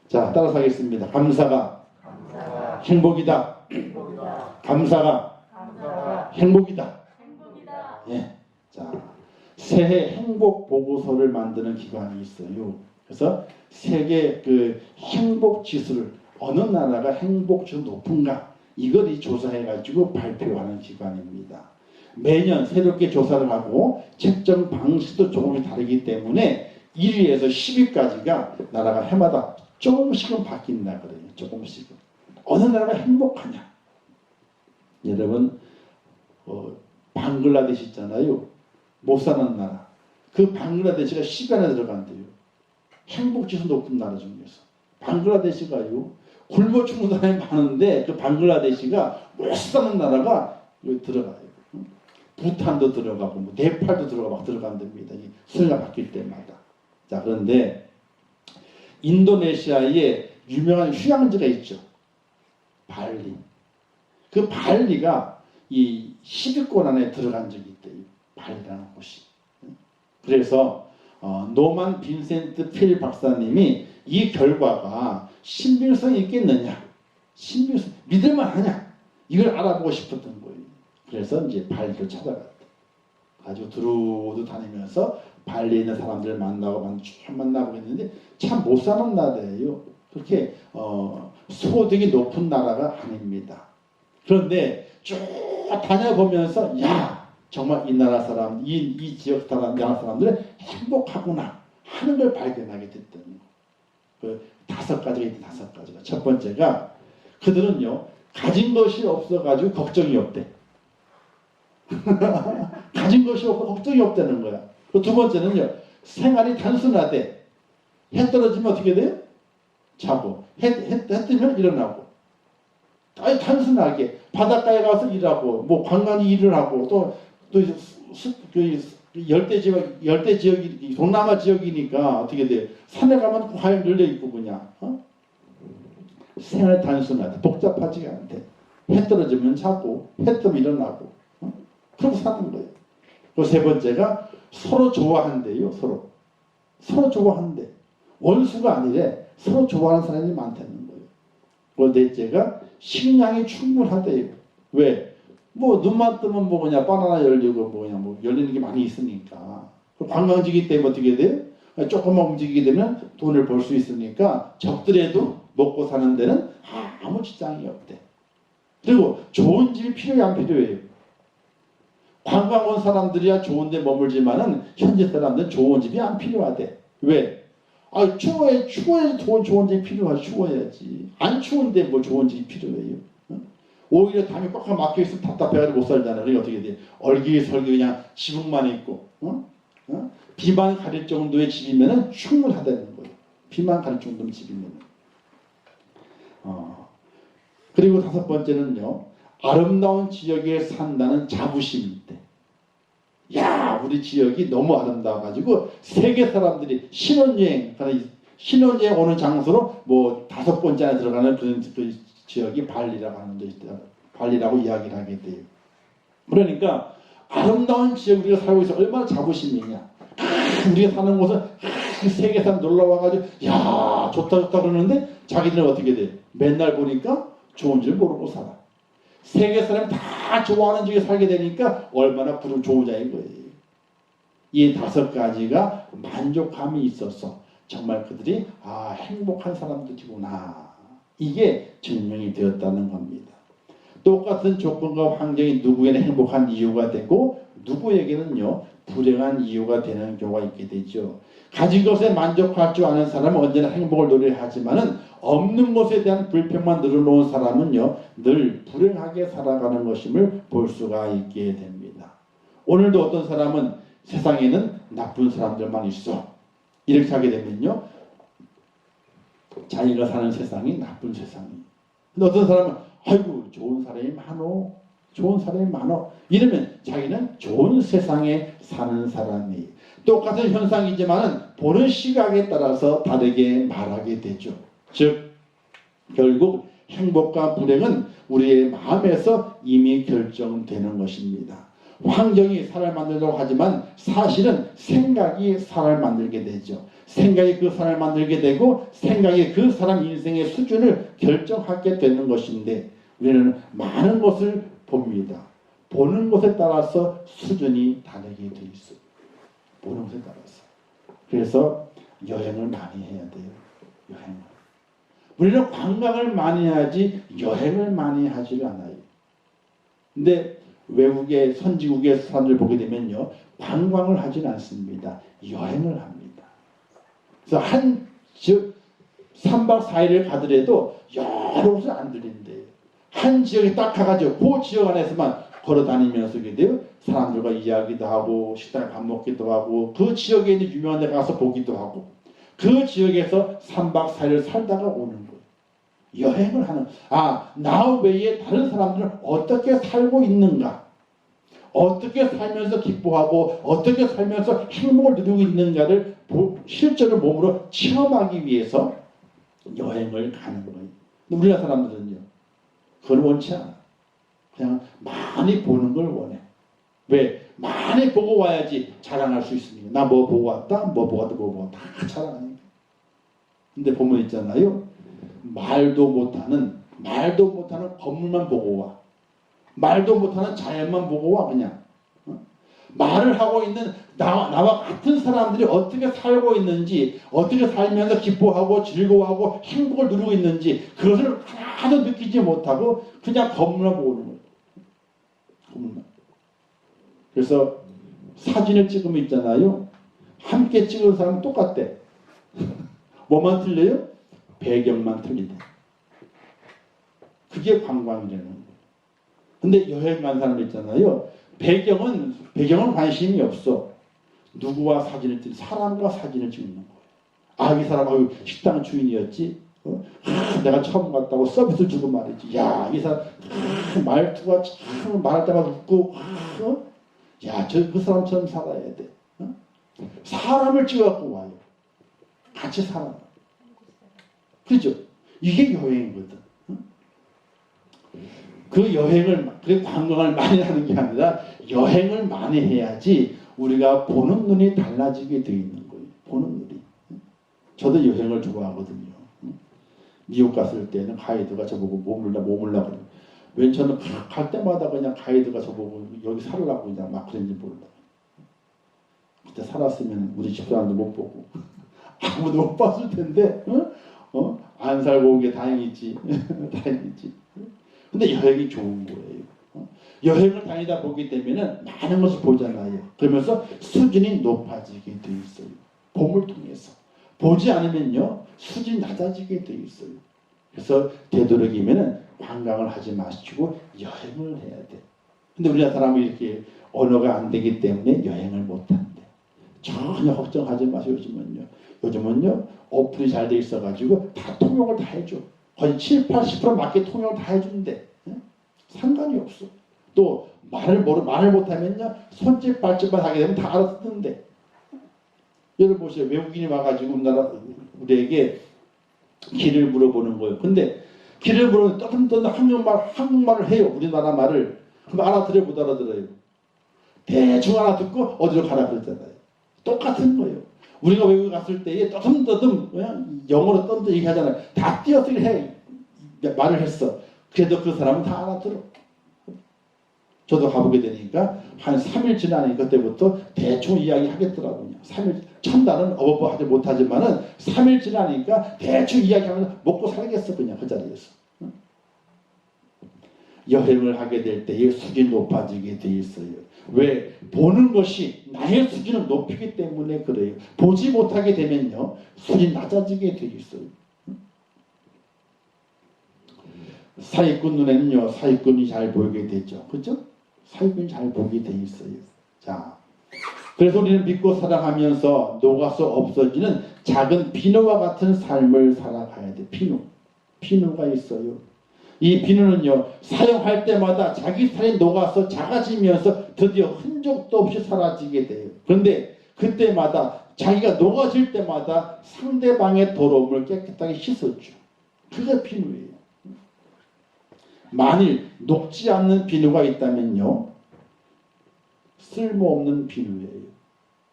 자, 따라서 하겠습니다. 감사가 행복이다. 감사가 행복이다. 예. 자, 새해 행복 보고서를 만드는 기관이 있어요. 그래서 세계 그 행복 지수를 어느 나라가 행복 지수 높은가 이걸 조사해 가지고 발표하는 기관입니다. 매년 새롭게 조사를 하고 책정 방식도 조금씩 다르기 때문에 1위에서 10위까지가 나라가 해마다 조금씩은 바뀐다 그래요. 조금씩은. 어느 나라가 행복하냐? 여러분 방글라데시 있잖아요. 못 사는 나라. 그 방글라데시가 10위 안에 들어간대요. 행복지수 높은 나라 중에서. 방글라데시가요. 굶어 죽는 사람이 많은데 그 방글라데시가 못 사는 나라가 들어가요. 부탄도 들어가고 뭐 네팔도 들어가 막 들어간답니다. 이 순위가 바뀔 때마다. 자, 그런데 인도네시아에 유명한 휴양지가 있죠. 발리. 그 발리가 이 10위권 안에 들어간 적이 있대요. 발리라는 곳이. 그래서 노만 빈센트 필 박사님이 이 결과가 신빙성이 있겠느냐, 신빙성 믿을만하냐 이걸 알아보고 싶었던 거예요. 그래서 이제 발리를 찾아갔다. 아주 두루두 다니면서 발리에 있는 사람들을 만나고 있는데 참 못 사는 나라예요. 그렇게 소득이 높은 나라가 아닙니다. 그런데 쭉 다녀보면서 야 정말 이 나라 사람, 이 지역 사람, 나라 사람들은 행복하구나 하는 걸 발견하게 됐던 그 5가지가 있대. 5가지가. 첫 번째가 그들은요 가진 것이 없어가지고 걱정이 없대. 가진 것이 없고 걱정이 없다는 거야. 두 번째는요 생활이 단순하대. 해 떨어지면 어떻게 돼요? 자고 해 뜨면 일어나고. 아니 단순하게 바닷가에 가서 일하고 뭐 관광지 일을 하고 또 열대 지역이 동남아 지역이니까 어떻게 돼요? 산에 가면 과일 늘려 있고 그냥 생활이 단순하대. 복잡하지가 않대. 해 떨어지면 자고 해 뜨면 일어나고 그러고 사는 거예요. 그 세 번째가 서로 좋아한대요. 서로 좋아한대. 원수가 아니래. 서로 좋아하는 사람이 많다는 거예요. 그 넷째가 식량이 충분하대요. 왜? 뭐 눈만 뜨면 뭐 그냥 바나나 열리고 뭐 그냥 뭐 열리는 게 많이 있으니까. 관광지기 때문에 어떻게 돼요? 조금만 움직이게 되면 돈을 벌 수 있으니까 적들에도 먹고 사는 데는 아무 지장이 없대. 그리고 좋은 집이 필요해 안 필요해요? 관광 온 사람들이야 좋은 데 머물지만은 현지 사람들은 좋은 집이 안 필요하대. 왜? 추워야 좋은 집이 필요하지. 추워야지. 안 추운데 뭐 좋은 집이 필요해요. 오히려 담이 꽉 막혀있으면 답답해가지고 못 살잖아요. 그러니까 어떻게 돼? 얼기설기 그냥 지붕만 있고 비만 가릴 정도의 집이면 충분하다는 거예요. 비만 가릴 정도의 집이면. 그리고 5번째는요. 아름다운 지역에 산다는 자부심이 있대. 야 우리 지역이 너무 아름다워가지고 세계 사람들이 신혼여행 오는 장소로 뭐 5번째 안에 들어가는 그 지역이 발리라고 하는 데 있다. 발리라고 이야기를 하게 돼요. 그러니까 아름다운 지역 우리가 살고 있어 얼마나 자부심이냐. 우리가 사는 곳은 세계 사람 놀러 와가지고 야 좋다 그러는데 자기들은 어떻게 돼? 맨날 보니까 좋은 줄 모르고 살아. 세계 사람이 다 좋아하는 지역에 살게 되니까 얼마나 좋은 자인 거예요. 이 5가지가 만족감이 있어서 정말 그들이 행복한 사람들이구나. 이게 증명이 되었다는 겁니다. 똑같은 조건과 환경이 누구에게는 행복한 이유가 되고 누구에게는요 불행한 이유가 되는 경우가 있게 되죠. 가진 것에 만족할 줄 아는 사람은 언제나 행복을 노래하지만은 없는 것에 대한 불평만 늘어놓은 사람은요 늘 불행하게 살아가는 것임을 볼 수가 있게 됩니다. 오늘도 어떤 사람은 세상에는 나쁜 사람들만 있어 이렇게 하게 되면요 자기가 사는 세상이 나쁜 세상이. 근데 어떤 사람은 아이고 좋은 사람이 많어 이러면 자기는 좋은 세상에 사는 사람이. 똑같은 현상이지만은 보는 시각에 따라서 다르게 말하게 되죠. 즉 결국 행복과 불행은 우리의 마음에서 이미 결정되는 것입니다. 환경이 사람을 만들려고 하지만 사실은 생각이 사람을 만들게 되죠. 생각이 그 사람을 만들게 되고 생각이 그 사람 인생의 수준을 결정하게 되는 것인데 우리는 많은 것을 봅니다. 보는 것에 따라서 수준이 다르게 돼 있어요. 보는 것에 따라서. 그래서 여행을 많이 해야 돼요. 여행을. 우리는 관광을 많이 하지 여행을 많이 하지 않아요. 근데 외국의 선진국의 사람들 보게 되면요. 관광을 하지는 않습니다. 여행을 합니다. 그래서 즉 3박 4일을 가더라도 여러 곳을 안 들린대요. 한 지역에 딱 가가지고 그 지역 안에서만 걸어 다니면서 돼요. 사람들과 이야기도 하고 식당에 밥 먹기도 하고 그 지역에 있는 유명한 데 가서 보기도 하고 그 지역에서 3박 4일을 살다가 오는 거예요. 여행을 하는 나 외에 다른 사람들은 어떻게 살고 있는가 어떻게 살면서 기뻐하고 어떻게 살면서 행복을 누리고 있는가를 실제로 몸으로 체험하기 위해서 여행을 가는 거예요. 우리나라 사람들은요. 그걸 원치 않아. 그냥 많이 보는 걸 원해. 왜? 많이 보고 와야지 자랑할 수 있으니까. 나 뭐 보고 왔다? 뭐 보고 왔다? 뭐 보고 왔다? 다 자랑하니까. 근데 보면 있잖아요. 말도 못하는 건물만 보고 와. 말도 못하는 자연만 보고 와 그냥. 말을 하고 있는 나와 같은 사람들이 어떻게 살고 있는지 어떻게 살면서 기뻐하고 즐거워하고 행복을 누리고 있는지 그것을 하나도 느끼지 못하고 그냥 건물만 보고 오는 거예요. 건물만. 그래서 사진을 찍으면 있잖아요. 함께 찍은 사람은 똑같대. 뭐만 틀려요? 배경만 틀리대. 그게 관광이라는 거예요. 근데 여행 간 사람 있잖아요. 배경은 관심이 없어. 누구와 사진을 사람과 사진을 찍는 거예요. 이 사람 식당 주인이었지. 내가 처음 갔다고 서비스 주고 말했지. 이 사람 말투가 참 말할 때마다 웃고 그 사람처럼 살아야 돼. 사람을 찍어갖고 와요. 같이 살아. 그죠? 이게 여행이거든. 그 관광을 많이 하는 게 아니라 여행을 많이 해야지 우리가 보는 눈이 달라지게 되어 있는 거예요. 보는 눈이. 저도 여행을 좋아하거든요. 미국 갔을 때는 가이드가 저보고 머물라 그래요. 왠 저는 갈 때마다 그냥 가이드가 저보고 여기 살라고 그냥 막 그런지 몰라. 그때 살았으면 우리 집사람도 못 보고 아무도 못 봤을 텐데 안 살고 온 게 다행이지. 다행이지. 근데 여행이 좋은 거예요. 여행을 다니다 보게 되면은 많은 것을 보잖아요. 그러면서 수준이 높아지게 돼 있어요. 봄을 통해서. 보지 않으면요 수준이 낮아지게 돼 있어요. 그래서 되도록이면은 관광을 하지 마시고 여행을 해야 돼. 근데 우리나라 사람이 이렇게 언어가 안 되기 때문에 여행을 못 한대. 전혀 걱정하지 마세요. 요즘은요 어플이 잘 돼 있어가지고 다 통역을 다 해줘. 거의 70-80% 맞게 통역을 다 해준대. 상관이 없어. 또 말을 못하면요 손짓 발짓만 하게 되면 다 알아듣는데. 여러분 보세요. 외국인이 와가지고 우리에게 길을 물어보는 거예요. 근데 길을 물어보면 떠듬떠듬 한국말을 해요. 우리나라 말을. 그럼 알아들어요? 못 알아들어요? 대충 알아듣고 어디로 가라 그랬잖아요. 똑같은 거예요. 우리가 외국에 갔을 때에 떠듬떠듬 영어로 떠듬떠듬 얘기하잖아요. 다 띄어쓰기 해. 말을 했어. 그래도 그 사람은 다 알아들어. 저도 가보게 되니까 한 3일 지나니까 그때부터 대충 이야기하겠더라고요. 3일 첫날은 어버버 못하지만은 3일 지나니까 대충 이야기하면서 먹고 살겠어 그냥 그 자리에서. 여행을 하게 될 때의 수준이 높아지게 돼 있어요. 왜? 보는 것이 나의 수준을 높이기 때문에 그래요. 보지 못하게 되면요 수준이 낮아지게 돼 있어요. 사기꾼 눈에는요 사기꾼이 잘 보이게 되죠. 그렇죠? 사기꾼이 잘 보이게 돼 있어요. 자, 그래서 우리는 믿고 사랑하면서 녹아서 없어지는 작은 비누와 같은 삶을 살아가야 돼. 비누가 있어요. 이 비누는요 사용할 때마다 자기 살이 녹아서 작아지면서 드디어 흔적도 없이 사라지게 돼요. 그런데 그때마다 자기가 녹아질 때마다 상대방의 더러움을 깨끗하게 씻어줘. 그게 비누예요. 만일 녹지 않는 비누가 있다면요 쓸모없는 비누예요.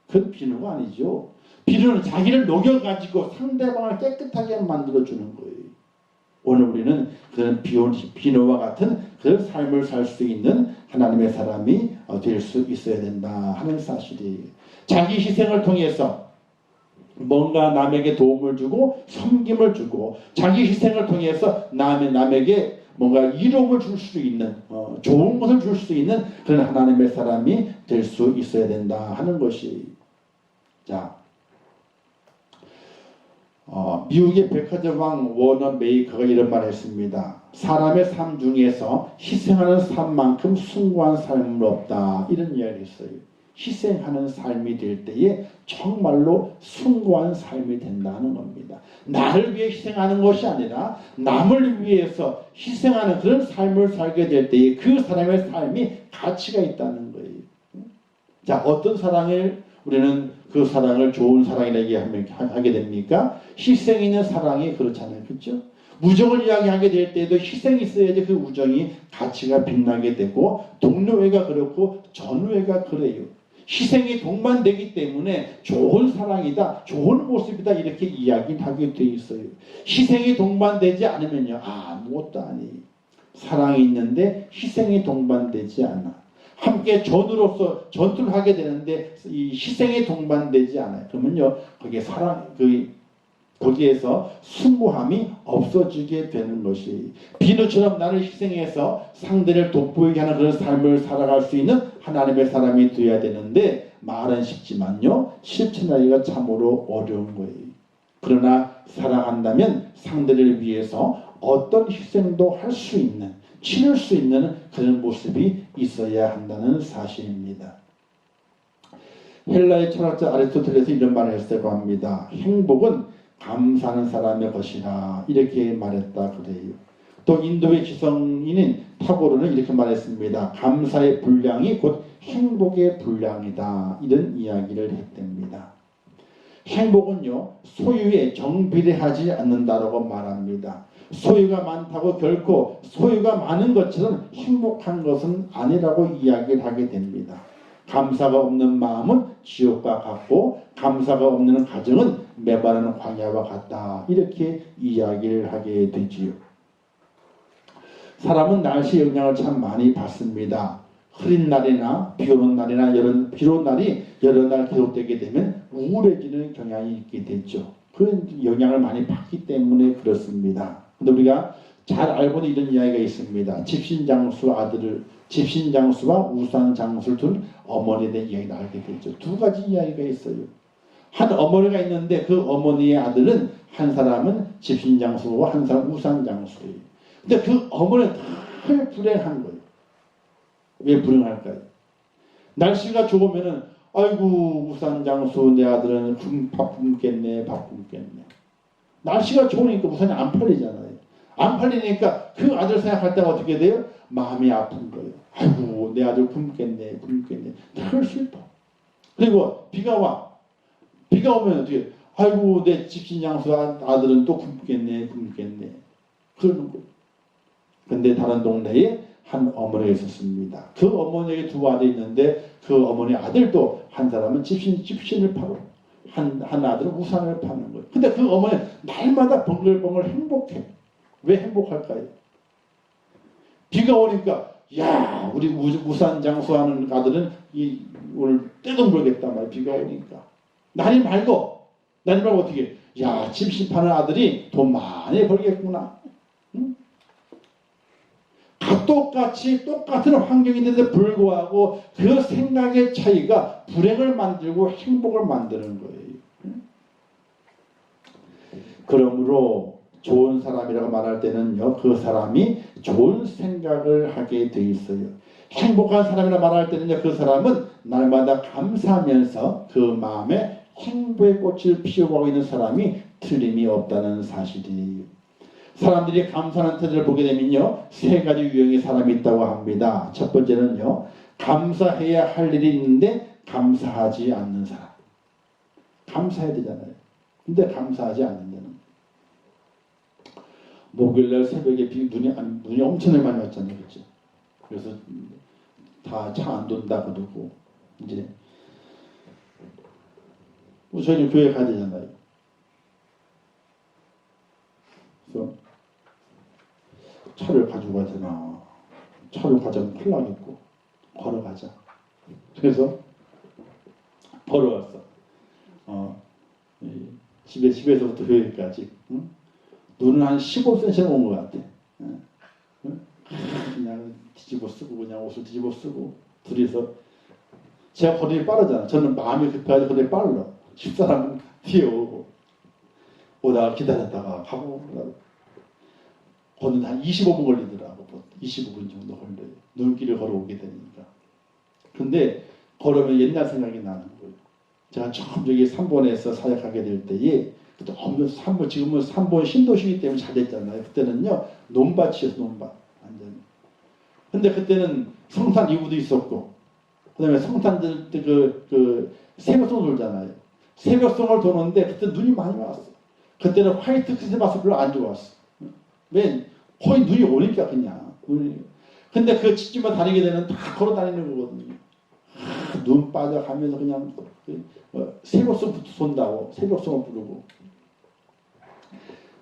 그건 비누가 아니죠. 비누는 자기를 녹여가지고 상대방을 깨끗하게 만들어주는 거예요. 오늘 우리는 그런 비누와 같은 그런 삶을 살 수 있는 하나님의 사람이 될 수 있어야 된다 하는 사실이에요. 자기 희생을 통해서 뭔가 남에게 도움을 주고 섬김을 주고 자기 희생을 통해서 남에게 뭔가 이로움을 줄 수 있는 좋은 것을 줄 수 있는 그런 하나님의 사람이 될 수 있어야 된다 하는 것이. 자, 미국의 백화점 워너 메이커가 이런 말을 했습니다. 사람의 삶 중에서 희생하는 삶만큼 숭고한 삶은 없다. 이런 이야기를 했어요. 희생하는 삶이 될 때에 정말로 숭고한 삶이 된다는 겁니다. 나를 위해 희생하는 것이 아니라 남을 위해서 희생하는 그런 삶을 살게 될 때에 그 사람의 삶이 가치가 있다는 거예요. 자, 어떤 사랑을 우리는 그 사랑을 좋은 사랑이라고 하게 됩니까? 희생 있는 사랑이 그렇잖아요. 그렇죠? 우정을 이야기하게 될 때에도 희생이 있어야지 그 우정이 가치가 빛나게 되고 동료애가 그렇고 전우애가 그래요. 희생이 동반되기 때문에 좋은 사랑이다, 좋은 모습이다 이렇게 이야기하게 돼 있어요. 희생이 동반되지 않으면요, 아무것도 아니에요. 사랑이 있는데 희생이 동반되지 않아. 함께 전우로서 전투를 하게 되는데 이 희생이 동반되지 않아요. 그러면요, 거기에 거기에서 숭고함이 없어지게 되는 것이. 비누처럼 나를 희생해서 상대를 돋보이게 하는 그런 삶을 살아갈 수 있는 하나님의 사람이 되어야 되는데 말은 쉽지만요, 실천하기가 참으로 어려운 거예요. 그러나 사랑한다면 상대를 위해서 어떤 희생도 할 수 있는, 치를 수 있는 그런 모습이 있어야 한다는 사실입니다. 헬라의 철학자 아리스토텔레스 이런 말을 했다고 합니다. 행복은 감사하는 사람의 것이라 이렇게 말했다 그래요. 또 인도의 지성인인 타고르는 이렇게 말했습니다. 감사의 분량이 곧 행복의 분량이다. 이런 이야기를 했답니다. 행복은요, 소유에 정비례하지 않는다라고 말합니다. 소유가 많다고 결코 소유가 많은 것처럼 행복한 것은 아니라고 이야기를 하게 됩니다. 감사가 없는 마음은 지옥과 같고 감사가 없는 가정은 메마르는 광야와 같다. 이렇게 이야기를 하게 되지요. 사람은 날씨 영향을 참 많이 받습니다. 흐린 날이나 비 오는 날이나 비 오는 날이 여러 날 계속되게 되면 우울해지는 경향이 있게 되죠. 그런 영향을 많이 받기 때문에 그렇습니다. 근데 우리가 잘 알고 있는 이런 이야기가 있습니다. 집신장수와 우산장수를 둔 어머니에 대한 이야기를 알게 되죠. 두 가지 이야기가 있어요. 한 어머니가 있는데 그 어머니의 아들은 한 사람은 집신장수고 한 사람은 우산장수예요. 근데 그 어머니는 늘 불행한 거예요. 왜 불행할까요? 날씨가 좋으면은 아이고 우산장수 내 아들은 밥 굶겠네. 날씨가 좋으니까 우산이 안 팔리잖아요. 안 팔리니까 그 아들 생각할 때가 어떻게 돼요? 마음이 아픈 거예요. 아이고 내 아들 굶겠네. 늘 슬퍼. 그리고 비가 와. 비가 오면 어떻게 아이고 내 집신장수 아들은 또 굶겠네. 그러는 거예요. 근데 다른 동네에 한 어머니가 있었습니다. 그 어머니에게 두 아들이 있는데 그 어머니 아들도 한 사람은 집신을 팔고 한 아들은 우산을 파는 거예요. 근데 그 어머니는 날마다 벙글벙글 행복해. 왜 행복할까요? 비가 오니까 야 우리 우산 장수하는 아들은 오늘 떼돈 벌겠단 말이야. 비가 오니까 날이 맑어 어떻게 야 집신 파는 아들이 돈 많이 벌겠구나. 응? 똑같은 환경인데도 불구하고 그 생각의 차이가 불행을 만들고 행복을 만드는 거예요. 그러므로 좋은 사람이라고 말할 때는요, 그 사람이 좋은 생각을 하게 돼 있어요. 행복한 사람이라고 말할 때는요, 그 사람은 날마다 감사하면서 그 마음에 행복의 꽃을 피워가고 있는 사람이 틀림이 없다는 사실이에요. 사람들이 감사하는 태도를 보게 되면요, 세 가지 유형의 사람이 있다고 합니다. 첫 번째는요, 감사해야 할 일이 있는데 감사하지 않는 사람. 감사해야 되잖아요. 근데 감사하지 않는다는. 목요일날 새벽에 눈이 엄청나게 많이 왔잖아요. 그렇죠? 그래서 다 차 안 돈다 그러고 이제 저희는 교회 가야 되잖아요. 그래서 차를 가지고 가야 되나. 차를 가자면 큰일 나겠고 걸어가자. 그래서 걸어왔어. 집에서부터 교회까지. 응? 눈은 한 15cm 온 것 같아. 응? 그냥 뒤집어 쓰고 그냥 옷을 뒤집어 쓰고 둘이서 제가 거리를 빠르잖아. 저는 마음이 급해가지고 거리를 빨라. 집사람은 뒤에 오다가 기다렸다가 가고 거는 한 25분 걸리더라고. 25분 정도 걸려요. 눈길을 걸어오게 되니까. 근데 걸으면 옛날 생각이 나는 거예요. 제가 처음 여기 3번에서 사역하게 될 때에 너무 3번, 지금은 3번 신도시기 때문에 잘 됐잖아요. 그때는요 논밭이었어. 논밭 완전히. 근데 그때는 성탄 이후도 있었고 그 다음에 성탄절 때 그 새벽송 돌잖아요. 새벽송을 도는데 그때 눈이 많이 왔어. 그때는 화이트 크리스마스 별로 안 좋았어. 왜? 거의 눈이 오니까 그냥. 근데 그 집집만 다니게 되면 다 걸어 다니는 거거든요. 눈 빠져가면서 그냥 새벽송부터 손다고 새벽송을 부르고.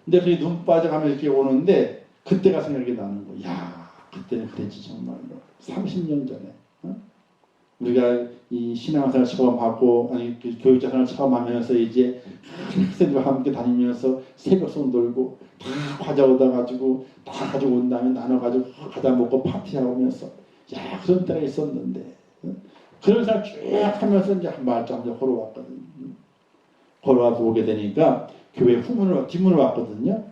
근데 그 눈 빠져가면서 이렇게 오는데 그때가 생각이 나는 거야. 야, 그때는 그랬지 정말로. 30년 전에. 우리가 이 신앙생활 처음 하고 아니 교육자 생활 처음 하면서 이제 학생들과 함께 다니면서 새벽송 돌고 다 과자 얻어 가지고 다 가지고 온 다음에 나눠 가지고 과자 먹고 파티하면서 야 그런 때가 있었는데 그런 생활 쭉 하면서 이제 한 발짝 걸어왔거든요. 걸어와서 오게 되니까 교회 뒷문을 왔거든요.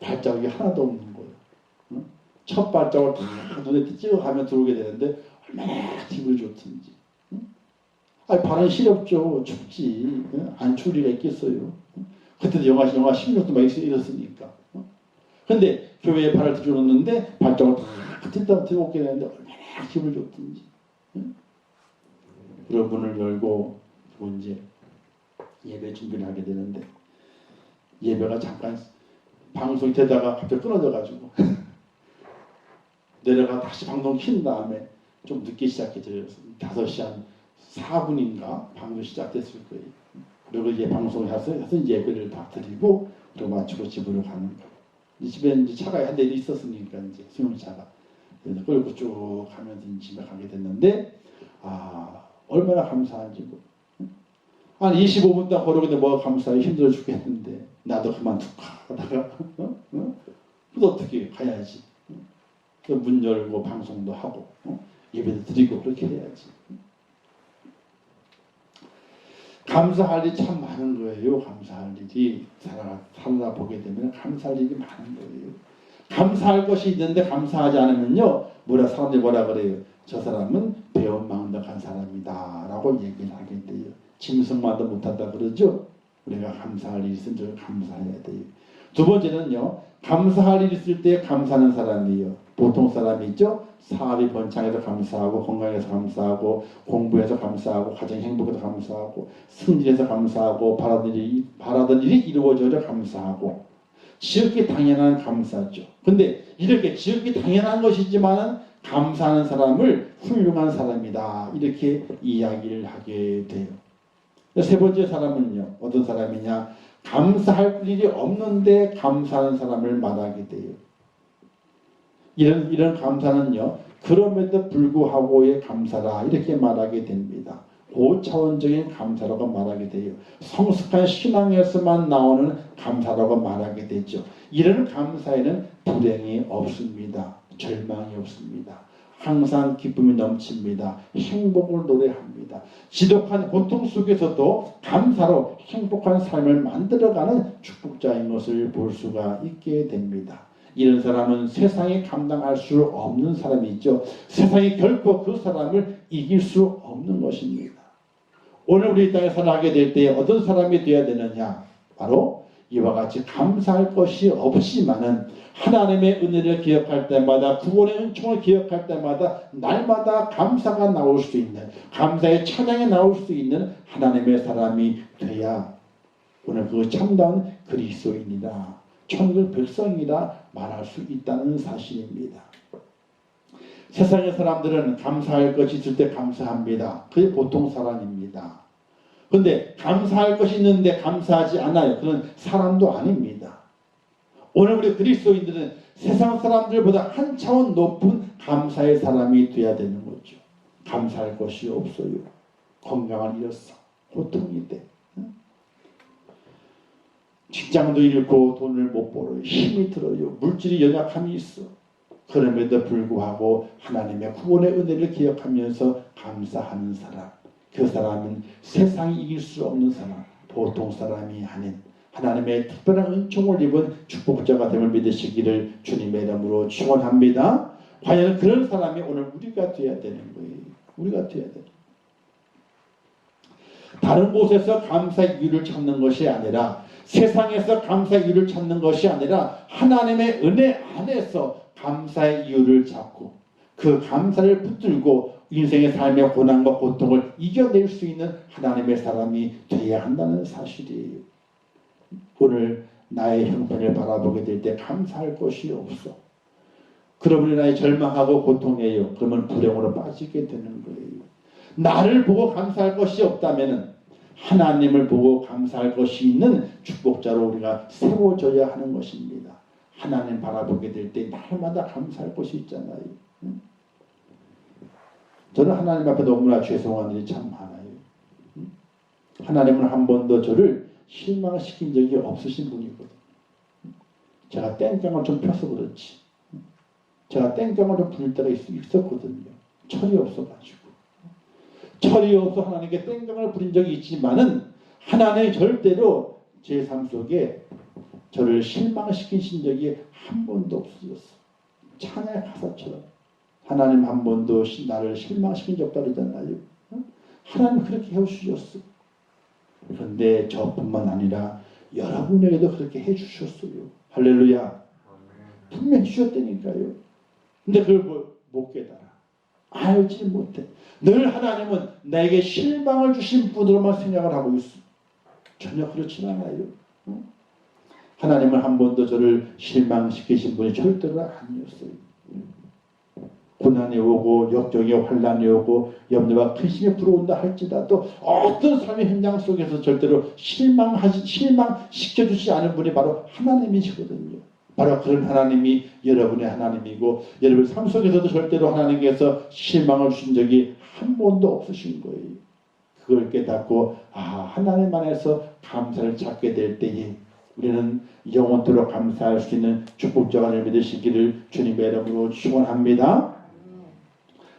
발자국이 하나도 없는 거예요. 첫 발자국을 다 눈에 찍어가면 들어오게 되는데 얼마나 기분이 좋든지. 아니 발은 시렵죠. 춥지. 안 추울 리가 있겠어요. 그때도 영하 16도 막 이랬으니까. 근데 교회에 발을 들여놓는데 발자국을 다 뒷담 들어오게 되는데 얼마나 기분이 좋든지. 그런 문을 열고 이제 예배 준비를 하게 되는데 예배가 잠깐 방송이 되다가 갑자기 끊어져가지고 내려가 다시 방송 킨 다음에 좀 늦게 시작해져요. 5시 한 4분인가 방송 시작됐을 거예요. 그리고 이제 방송을 해서 예배를 다 드리고 그리고 마치고 집으로 가는 거예요. 집에 이제 차가 한 대 있었으니까 이제 승용차가 그래서 끌고 쭉 가면서 집에 가게 됐는데 얼마나 감사한지 한 25분 동안 걸어오는데 뭐가 감사해 힘들어 죽겠는데 나도 그만둘까 하다가 그래도 어떻게 가야지. 문 열고 방송도 하고 예배도 드리고 그렇게 해야지. 감사할 일이 참 많은 거예요. 감사할 일이 살아 보게 되면 감사할 일이 많은 거예요. 감사할 것이 있는데 감사하지 않으면요 사람들이 뭐라 그래요. 저 사람은 배은망덕한 사람이다 라고 얘기를 하게 돼요. 짐승만도 못한다 그러죠. 우리가 감사할 일이 있으면 감사해야 돼요. 두 번째는요 감사할 일이 있을 때 감사하는 사람이에요. 보통 사람이 있죠. 사업이 번창해서 감사하고 건강해서 감사하고 공부해서 감사하고 가정 행복해서 감사하고 승진해서 감사하고 바라던 일이 이루어져서 감사하고 지극히 당연한 감사죠. 근데 이렇게 지극히 당연한 것이지만은 감사하는 사람을 훌륭한 사람이다 이렇게 이야기를 하게 돼요. 세 번째 사람은요 어떤 사람이냐 감사할 일이 없는데 감사하는 사람을 말하게 돼요. 이런 감사는요 그럼에도 불구하고의 감사라 이렇게 말하게 됩니다. 고차원적인 감사라고 말하게 돼요. 성숙한 신앙에서만 나오는 감사라고 말하게 되죠. 이런 감사에는 불행이 없습니다. 절망이 없습니다. 항상 기쁨이 넘칩니다. 행복을 노래합니다. 지독한 고통 속에서도 감사로 행복한 삶을 만들어가는 축복자인 것을 볼 수가 있게 됩니다. 이런 사람은 세상에 감당할 수 없는 사람이 있죠. 세상이 결코 그 사람을 이길 수 없는 것입니다. 오늘 우리 땅에 살아가게 될 때 어떤 사람이 되어야 되느냐? 바로 이와 같이 감사할 것이 없지만은 하나님의 은혜를 기억할 때마다 구원의 은총을 기억할 때마다 날마다 감사가 나올 수 있는 감사의 찬양이 나올 수 있는 하나님의 사람이 돼야 오늘 그 참다운 그리스도인이다. 천국 백성이라 말할 수 있다는 사실입니다. 세상의 사람들은 감사할 것이 있을 때 감사합니다. 그게 보통 사람입니다. 그런데 감사할 것이 있는데 감사하지 않아요. 그런 사람도 아닙니다. 오늘 우리 그리스도인들은 세상 사람들보다 한 차원 높은 감사의 사람이 되어야 되는 거죠. 감사할 것이 없어요. 건강을 잃었어. 고통이 돼. 직장도 잃고 돈을 못 벌어요. 힘이 들어요. 물질이 연약함이 있어. 그럼에도 불구하고 하나님의 구원의 은혜를 기억하면서 감사하는 사람, 그 사람은 세상이 이길 수 없는 사람, 보통 사람이 아닌 하나님의 특별한 은총을 입은 축복자가 됨을 믿으시기를 주님의 이름으로 축원합니다. 과연 그런 사람이 오늘 우리가 되어야 되는 거예요. 우리가 되어야 돼요. 다른 곳에서 감사의 이유를 찾는 것이 아니라, 세상에서 감사의 이유를 찾는 것이 아니라 하나님의 은혜 안에서 감사의 이유를 찾고 그 감사를 붙들고 인생의 삶의 고난과 고통을 이겨낼 수 있는 하나님의 사람이 되어야 한다는 사실이에요. 오늘 나의 형편을 바라보게 될 때 감사할 것이 없어. 그러면 나의 절망하고 고통해요. 그러면 불행으로 빠지게 되는 거예요. 나를 보고 감사할 것이 없다면 하나님을 보고 감사할 것이 있는 축복자로 우리가 세워져야 하는 것입니다. 하나님 바라보게 될 때 날마다 감사할 것이 있잖아요. 저는 하나님 앞에 너무나 죄송한 일이 참 많아요. 하나님은 한 번도 저를 실망시킨 적이 없으신 분이거든요. 제가 땡깡을 좀 펴서 그렇지. 제가 땡깡을 좀 부릴 때가 있었거든요. 철이 없어가지고. 철이 없어 하나님께 땡깡을 부린 적이 있지만은 하나님이 절대로 제 삶 속에 저를 실망시키신 적이 한 번도 없어졌어. 찬양 가사처럼. 하나님 한 번도 나를 실망시킨 적 없다 그러잖아요. 하나님 그렇게 해주셨어. 그런데 저뿐만 아니라 여러분에게도 그렇게 해주셨어요. 할렐루야. 분명히 주셨다니까요. 근데 그걸 못 깨달아. 알지 못해. 늘 하나님은 나에게 실망을 주신 분으로만 생각을 하고 있어. 전혀 그렇지 않아요. 하나님은 한 번도 저를 실망시키신 분이 절대로 아니었어요. 고난이 오고 역경이 환난이 오고 염려와 근심이 불어온다 할지라도 어떤 삶의 현장 속에서 절대로 실망시켜주지 않은 분이 바로 하나님이시거든요. 바로 그런 하나님이 여러분의 하나님이고 여러분 삶 속에서도 절대로 하나님께서 실망을 주신 적이 한 번도 없으신 거예요. 그걸 깨닫고 하나님 안에서 감사를 찾게 될 때에 우리는 영원토록 감사할 수 있는 축복자가 될 믿으시기를 주님의 이름으로 축원합니다.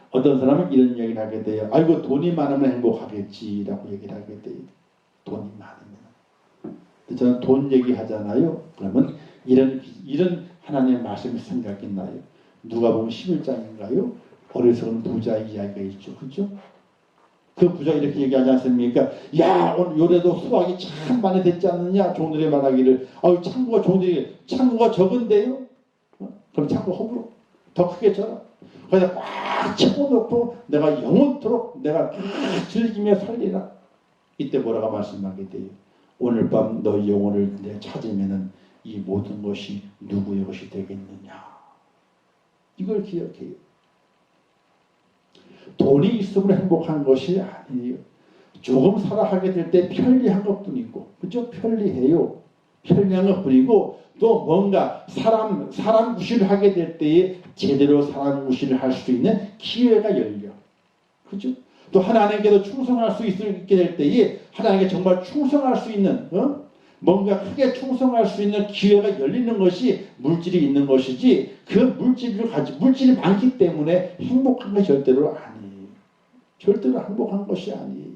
어떤 사람은 이런 이야기를 하게 돼요. 아이고 돈이 많으면 행복하겠지라고 얘기를 하게 돼요. 돈이 많으면. 저는 돈 얘기하잖아요. 그러면 이런 하나님의 말씀이 생각이 나요. 누가 보면 11장인가요? 어리석은 부자 이야기가 있죠. 그렇죠? 그 부자 이렇게 얘기하지 않습니까? 야 오늘 요래도 수확이 참 많이 됐지 않느냐? 종들이 말하기를 창고가 적은데요? 그럼 창고 허브로 더 크게 쳐라. 그래서 꽉 채워놓고 내가 영원토록 내가 즐기며 살리라. 이때 뭐라고 말씀하게 돼요? 오늘 밤 너희 영혼을 내가 찾으면은 이 모든 것이 누구의 것이 되겠느냐. 이걸 기억해요. 돈이 있으면 행복한 것이 아니에요. 조금 살아가게 될 때 편리한 것뿐이고, 그죠? 편리해요. 편리한 것뿐이고, 또 뭔가 사람 구실을 하게 될 때에 제대로 사람 구실을 할 수 있는 기회가 열려. 그죠? 또 하나님께도 충성할 수 있게 될 때에 하나님께 정말 충성할 수 있는, 뭔가 크게 충성할 수 있는 기회가 열리는 것이 물질이 있는 것이지, 그 물질이 많기 때문에 행복한 것이 절대로 아니에요. 절대로 행복한 것이 아니에요.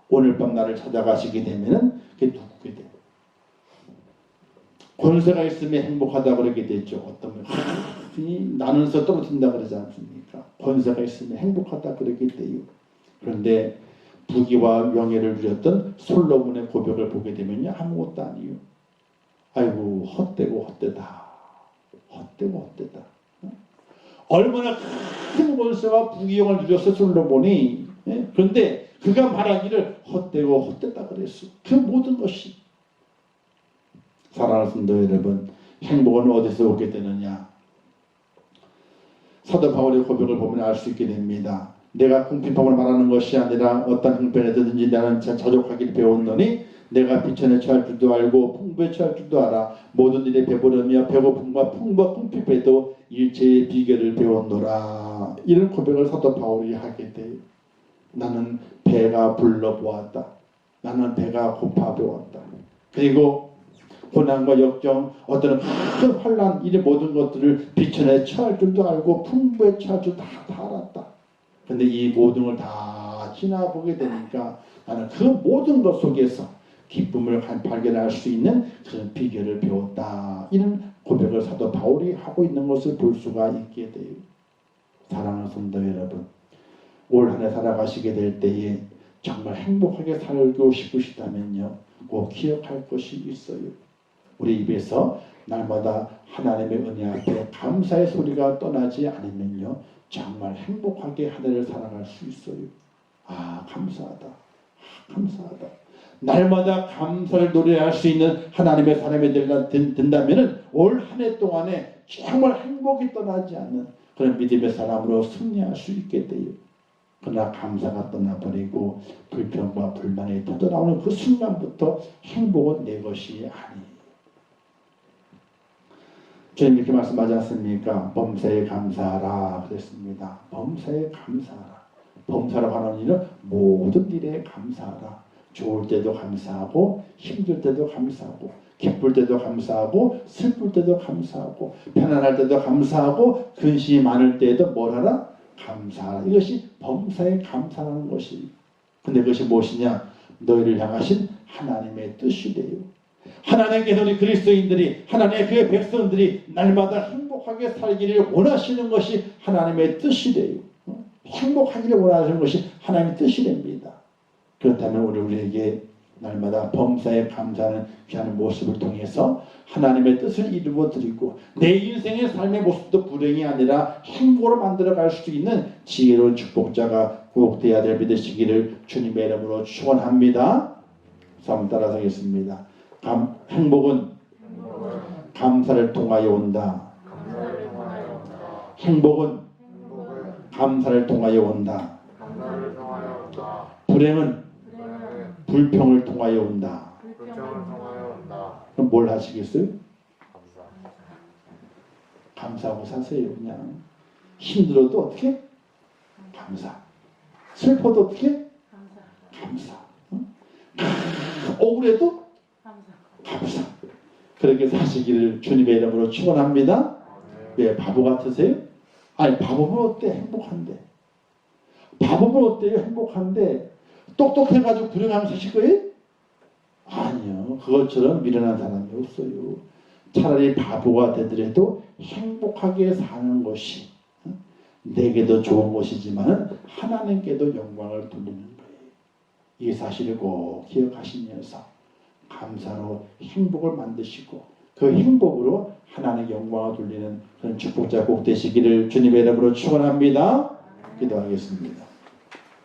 오늘 밤 나를 찾아가시게 되면은 그게 누구게 돼요? 권세가 있으면 행복하다고 그러게 되죠. 어떤 분 나누어서 떨어진다 그러지 않습니까? 권세가 있으면 행복하다 그러게 돼요. 그런데 부귀와 명예를 누렸던 솔로몬의 고백을 보게 되면요, 아무것도 아니에요. 아이고 헛되고 헛되다. 헛되고 헛되다. 얼마나 큰 권세와 부귀영을 누렸어 솔로몬이. 그런데 그가 말하기를 헛되고 헛되다 그랬어. 그 모든 것이. 사랑하는 성도 여러분, 행복은 어디서 오게 되느냐? 사도 바울의 고백을 보면 알 수 있게 됩니다. 내가 궁핍함을 말하는 것이 아니라 어떤 형편에든지 나는 자족하기를 배웠노니 내가 비천에 처할 줄도 알고 풍부에 처할 줄도 알아. 모든 일에 배부르며 배고픔과 풍부와 궁핍에도 일체의 비결을 배웠노라. 이런 고백을 사도 바울이 하게 돼요. 나는 배가 불러보았다. 나는 배가 고파 보았다. 그리고 고난과 역경, 어떤 큰 환난, 이 모든 것들을 비천에 처할 줄도 알고 풍부에 처할 줄도 다 알았다. 근데 이 모든 걸 다 지나보게 되니까 나는 그 모든 것 속에서 기쁨을 발견할 수 있는 그런 비결을 배웠다. 이런 고백을 사도 바울이 하고 있는 것을 볼 수가 있게 돼요. 사랑하는 성도 여러분, 올 한 해 살아가시게 될 때에 정말 행복하게 살고 싶으시다면요, 꼭 기억할 것이 있어요. 우리 입에서 날마다 하나님의 은혜 앞에 감사의 소리가 떠나지 않으면요, 정말 행복하게 한 해를 살아갈 수 있어요. 아, 감사하다. 감사하다. 날마다 감사를 노래할 수 있는 하나님의 사람이 된다면 올 한 해 동안에 정말 행복이 떠나지 않는 그런 믿음의 사람으로 승리할 수 있게 돼요. 그러나 감사가 떠나버리고 불평과 불만이 터져나오는 그 순간부터 행복은 내 것이 아니에요. 주님 이렇게 말씀하지 않습니까? 범사에 감사하라 그랬습니다. 범사에 감사하라. 범사라고 하는 일은 모든 일에 감사하라. 좋을 때도 감사하고 힘들 때도 감사하고 기쁠 때도 감사하고 슬플 때도 감사하고 편안할 때도 감사하고 근심이 많을 때에도 뭘 하라? 감사하라. 이것이 범사에 감사하는 것이. 근데 그것이 무엇이냐? 너희를 향하신 하나님의 뜻이래요. 하나님께서 우리 그리스도인들이 하나님의 그의 백성들이 날마다 행복하게 살기를 원하시는 것이 하나님의 뜻이래요. 행복하기를 원하시는 것이 하나님의 뜻이랍니다. 그렇다면 우리에게 날마다 범사에 감사하는 귀한 모습을 통해서 하나님의 뜻을 이루어드리고 내 인생의 삶의 모습도 불행이 아니라 행복으로 만들어갈 수 있는 지혜로운 축복자가 꼭 되어야 될 믿으시기를 주님의 이름으로 축원합니다. 한번 따라서 하겠습니다. 행복은 감사를 통하여 온다. 행복은 감사를 통하여 온다. 불행은 불평을 통하여 온다. 그럼 뭘 하시겠어요? 감사하고 사세요. 그냥 힘들어도 어떻게? 감사. 슬퍼도 어떻게? 감사. 억울해도? 감사. 그렇게 사시기를 주님의 이름으로 축원합니다. 왜 바보 같으세요? 아니 바보면 어때? 행복한데. 바보면 어때요? 행복한데. 똑똑해가지고 불행하면서 사실 거예요? 아니요. 그것처럼 미련한 사람이 없어요. 차라리 바보가 되더라도 행복하게 사는 것이 내게도 좋은 것이지만 하나님께도 영광을 돌리는 거예요. 이 사실을 꼭 기억하시면서 감사로 행복을 만드시고 그 행복으로 하나님의 영광을 돌리는 그런 축복자 꼭 되시기를 주님의 이름으로 축원합니다. 기도하겠습니다.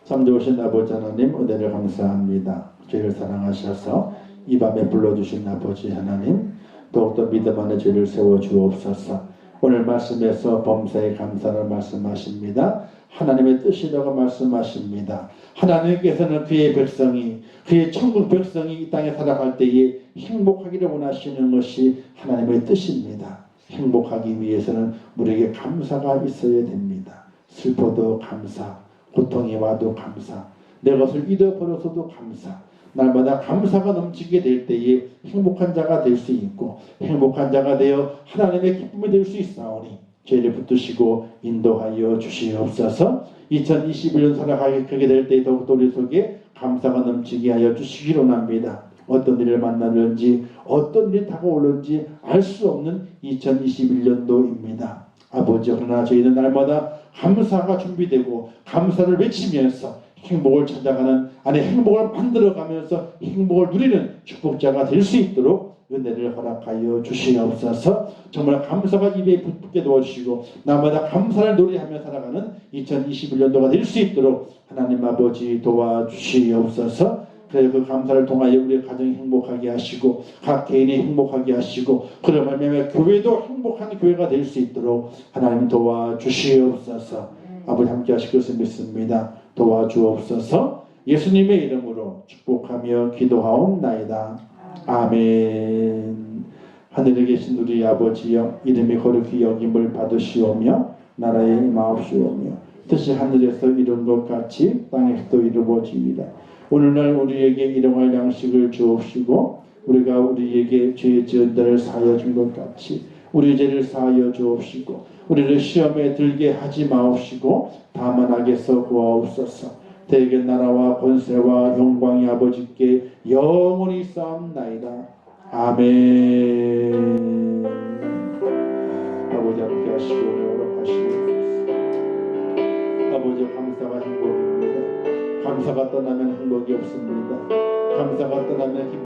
참 좋으신 아버지 하나님, 은혜를 감사합니다. 저희를 사랑하셔서 이 밤에 불러주신 아버지 하나님, 더욱더 믿음 안에 저희를 세워주옵소서. 오늘 말씀에서 범사에 감사를 말씀하십니다. 하나님의 뜻이라고 말씀하십니다. 하나님께서는 그의 백성이, 그의 천국 백성이 이 땅에 살아갈 때에 행복하기를 원하시는 것이 하나님의 뜻입니다. 행복하기 위해서는 우리에게 감사가 있어야 됩니다. 슬퍼도 감사, 고통이 와도 감사, 내 것을 잃어버려서도 감사, 날마다 감사가 넘치게 될 때에 행복한 자가 될 수 있고 행복한 자가 되어 하나님의 기쁨이 될 수 있사오니 저희를 붙드시고 인도하여 주시옵소서. 2021년 살아가게 될 때에 더욱더 우리 속에 감사가 넘치게 하여 주시기로 합니다. 어떤 일을 만나는지 어떤 일이 다가오는지 알 수 없는 2021년도입니다. 아버지, 그러나 저희는 날마다 감사가 준비되고 감사를 외치면서 행복을 찾아가는 안에 행복을 만들어가면서 행복을 누리는 축복자가 될 수 있도록 은혜를 허락하여 주시옵소서. 정말 감사가 입에 붙게 도와주시고 날마다 감사를 노래하며 살아가는 2021년도가 될 수 있도록 하나님 아버지 도와주시옵소서. 그래서 그 감사를 통하여 우리 가정이 행복하게 하시고 각 개인이 행복하게 하시고 그런 말미암아 교회도 행복한 교회가 될 수 있도록 하나님 도와주시옵소서. 아버지 함께 하실 것을 믿습니다. 도와주옵소서. 예수님의 이름으로 축복하며 기도하옵나이다. 아멘. 하늘에 계신 우리 아버지여, 이름이 거룩히 여김을 받으시오며 나라에 임하옵시오며 뜻이 하늘에서 이룬 것 같이 땅에서도 이루어지이다. 오늘날 우리에게 일용할 양식을 주옵시고 우리가 우리에게 죄 지은 자를 사하여 준 것 같이 우리 죄를 사하여 주옵시고 우리를 시험에 들게 하지 마옵시고 다만 악에서 구하옵소서. 대개 나라와 권세와 영광이 아버지께 영원히 쌓옵나이다. 아멘. 아버지 함께 하시고 허락하시고 아버지 감사가 행복입니다. 감사가 떠나면 행복이 없습니다. 감사가 떠나면